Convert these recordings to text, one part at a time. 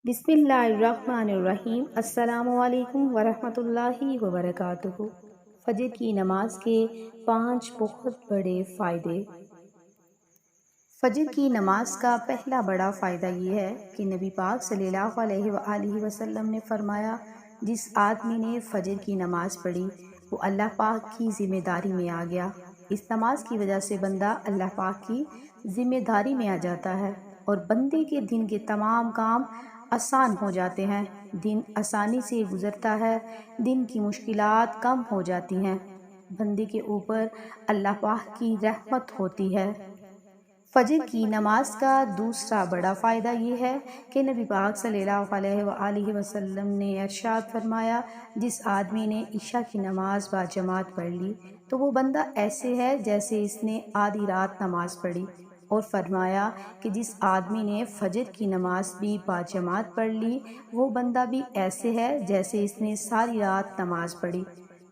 बिस्मिल्लाहिर्रहमानिर्रहीम। अस्सलामु अलैकुम वरहमतुल्लाहि वबरकातुहू। फजर की नमाज के 5 बहुत बड़े फ़ायदे। फजर की नमाज का पहला बड़ा फ़ायदा ये है कि नबी पाक सल्लल्लाहु अलैहि वसल्लम ने फरमाया, जिस आदमी ने फजर की नमाज पढ़ी वो अल्लाह पाक की ज़िम्मेदारी में आ गया। इस नमाज की वजह से बंदा अल्लाह पाक की ज़िम्मेदारी में आ जाता है और बंदे के दिन के तमाम काम आसान हो जाते हैं। दिन आसानी से गुजरता है, दिन की मुश्किलात कम हो जाती हैं, बंदे के ऊपर अल्लाह पाक की रहमत होती है। फजर की नमाज का दूसरा बड़ा फ़ायदा ये है कि नबी पाक सल्लल्लाहु अलैहि वसल्लम ने इरशाद फरमाया, जिस आदमी ने इशा की नमाज बाजमात पढ़ ली तो वो बंदा ऐसे है जैसे इसने आधी रात नमाज पढ़ी। और फरमाया कि जिस आदमी ने फजर की नमाज भी बाजमात पढ़ ली वो बंदा भी ऐसे है जैसे इसने सारी रात नमाज पढ़ी।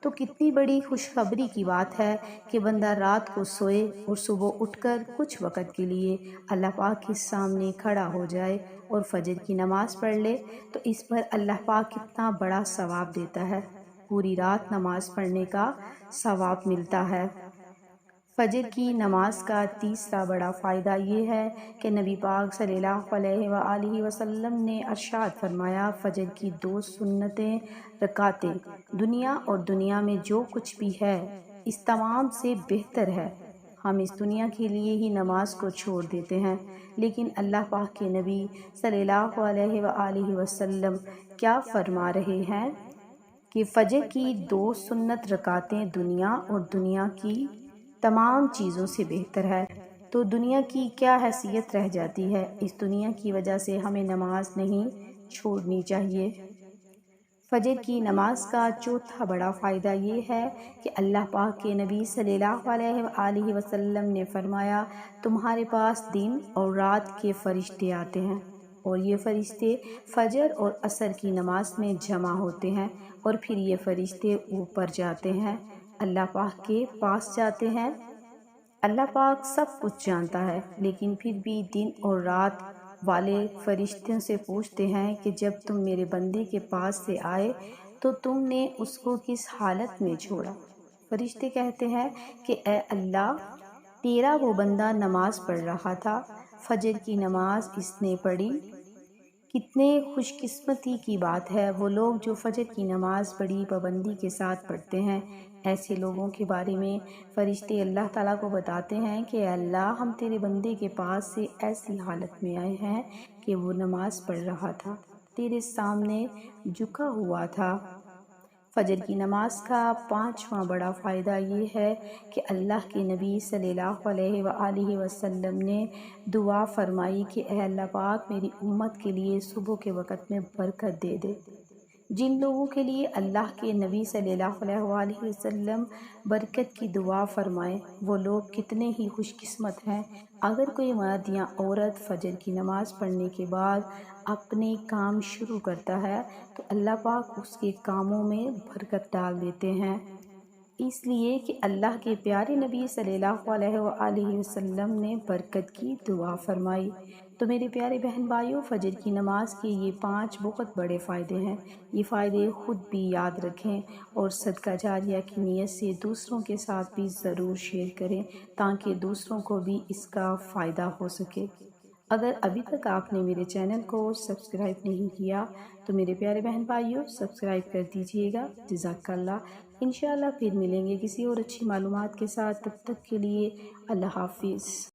तो कितनी बड़ी खुशखबरी की बात है कि बंदा रात को सोए और सुबह उठकर कुछ वक़्त के लिए अल्लाह पाक के सामने खड़ा हो जाए और फजर की नमाज पढ़ ले, तो इस पर अल्लाह पाक कितना बड़ा सवाब देता है। पूरी रात नमाज पढ़ने का सवाब मिलता है। फजर की नमाज का तीसरा बड़ा फ़ायदा ये है कि नबी पाक सल्लल्लाहु अलैहि वसल्लम ने इरशाद फरमाया, फजर की 2 सुन्नतें रकातें दुनिया और दुनिया में जो कुछ भी है इस तमाम से बेहतर है। हम इस दुनिया के लिए ही नमाज को छोड़ देते हैं, लेकिन अल्लाह पाक के नबी सल्लल्लाहु अलैहि वसल्लम क्या फरमा रहे हैं कि फ़जर की 2 सुन्नत रकातें दुनिया और दुनिया की तमाम चीज़ों से बेहतर है। तो दुनिया की क्या हैसियत रह जाती है। इस दुनिया की वजह से हमें नमाज नहीं छोड़नी चाहिए। फजर की नमाज का चौथा बड़ा फ़ायदा ये है कि अल्लाह पाक के नबी सल्लल्लाहु अलैहि वसल्लम ने फरमाया, तुम्हारे पास दिन और रात के फ़रिश्ते आते हैं और ये फ़रिश्ते फजर और असर की नमाज में जमा होते हैं और फिर ये फ़रिश्ते ऊपर जाते हैं, अल्लाह पाक के पास जाते हैं। अल्लाह पाक सब कुछ जानता है, लेकिन फिर भी दिन और रात वाले फरिश्तों से पूछते हैं कि जब तुम मेरे बंदे के पास से आए तो तुमने उसको किस हालत में छोड़ा। फरिश्ते कहते हैं कि ए अल्लाह, तेरा वो बंदा नमाज पढ़ रहा था, फजर की नमाज इसने पढ़ी। कितने खुशकिस्मती की बात है वो लोग जो फजर की नमाज बड़ी पाबंदी के साथ पढ़ते हैं। ऐसे लोगों के बारे में फरिश्ते अल्लाह ताला को बताते हैं कि अल्लाह, हम तेरे बंदे के पास से ऐसी हालत में आए हैं कि वो नमाज पढ़ रहा था, तेरे सामने झुका हुआ था। फजर की नमाज का 5वां बड़ा फ़ायदा ये है कि अल्लाह के नबी सल्लल्लाहु अलैहि वसल्लम ने दुआ फरमाई कि ए अल्लाह पाक, मेरी उम्मत के लिए सुबह के वक़्त में बरकत दे दे। जिन लोगों के लिए अल्लाह के नबी सल्लल्लाहु अलैहि वसल्लम बरकत की दुआ फरमाएं वो लोग कितने ही खुशकिस्मत हैं। अगर कोई मर्द या औरत फजर की नमाज़ पढ़ने के बाद अपने काम शुरू करता है तो अल्लाह पाक उसके कामों में बरकत डाल देते हैं। इसलिए कि अल्लाह के प्यारे नबी सल्लल्लाहु अलैहि वसल्लम ने बरकत की दुआ फरमाई। तो मेरे प्यारे बहन भाइयों, फजर की नमाज के ये 5 बहुत बड़े फ़ायदे हैं। ये फ़ायदे ख़ुद भी याद रखें और सदका जारिया की नीयत से दूसरों के साथ भी ज़रूर शेयर करें ताकि दूसरों को भी इसका फ़ायदा हो सके। अगर अभी तक आपने मेरे चैनल को सब्सक्राइब नहीं किया तो मेरे प्यारे बहन भाइयों सब्सक्राइब कर दीजिएगा। जज़ाकल्लाह। इंशाअल्लाह फिर मिलेंगे किसी और अच्छी मालूमात के साथ। तब तक के लिए अल्लाह हाफिज़।